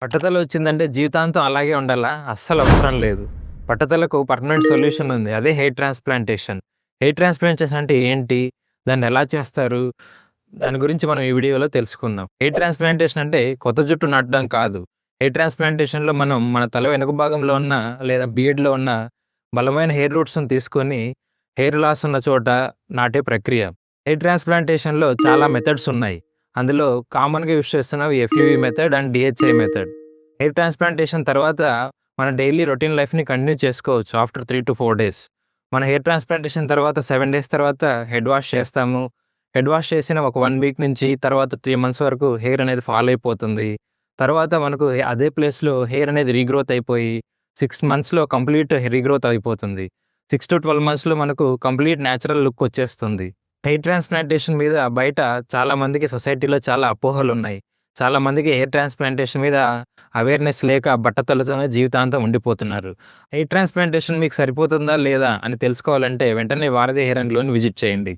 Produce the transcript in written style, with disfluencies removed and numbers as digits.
పట్టుదల వచ్చిందంటే జీవితాంతం అలాగే ఉండాలా? అస్సలు అవసరం లేదు. పట్టుదలకు పర్మనెంట్ సొల్యూషన్ ఉంది. అదే హెయిర్ ట్రాన్స్‌ప్లాంటేషన్. హెయిర్ ట్రాన్స్‌ప్లాంటేషన్ అంటే ఏంటి? దాన్నెలా చేస్తారు? దాని గురించి మనం ఈ వీడియోలో తెలుసుకుందాం. హెయిర్ ట్రాన్స్‌ప్లాంటేషన్ అంటే కొత్త జుట్టు నాటడం కాదు. హెయిర్ ట్రాన్స్‌ప్లాంటేషన్‌లో మనం మన తల వెనుక భాగంలో ఉన్న లేదా బియర్డ్‌లో ఉన్న బలమైన హెయిర్ రూట్స్‌ని తీసుకొని హెయిర్ లాస్ ఉన్న చోట నాటే ప్రక్రియ. హెయిర్ ట్రాన్స్‌ప్లాంటేషన్‌లో చాలా మెథడ్స్ ఉన్నాయి. అందులో కామన్‌గా యూజ్ చేస్తున్నవి FUE method and DHI method. Hair transplantation తర్వాత మన డైలీ రొటీన్ లైఫ్‌ని కంటిన్యూ చేసుకోవచ్చు ఆఫ్టర్ 3-4 డేస్. మన హెయిర్ ట్రాన్స్‌ప్లాంటేషన్ తర్వాత 7 డేస్ తర్వాత హెడ్ వాష్ చేస్తాము. హెడ్ వాష్ చేసిన ఒక 1 వీక్ నుంచి తర్వాత 3 మంత్స్ వరకు హెయిర్ అనేది ఫాల్ అయిపోతుంది. తర్వాత మనకు అదే ప్లేస్‌లో హెయిర్ అనేది రీగ్రోత్ అయిపోయి 6 మంత్స్‌లో కంప్లీట్ రీగ్రోత్ అయిపోతుంది. 6-12 మంత్స్‌లో మనకు కంప్లీట్ న్యాచురల్ లుక్ వచ్చేస్తుంది. హెయిర్ ట్రాన్స్‌ప్లాంటేషన్ మీద బయట చాలా మందికి సొసైటీలో చాలా అపోహలున్నాయి. చాలా మందికి హెయిర్ ట్రాన్స్‌ప్లాంటేషన్ మీద అవేర్‌నెస్ లేక బట్టతలతోనే జీవితాంతం ఉండిపోతున్నారు. హెయిర్ ట్రాన్స్‌ప్లాంటేషన్ మీకు సరిపోతుందా లేదా అని తెలుసుకోవాలంటే వెంటనే వారధి హెయిర్ అండ్‌లోని విజిట్ చేయండి.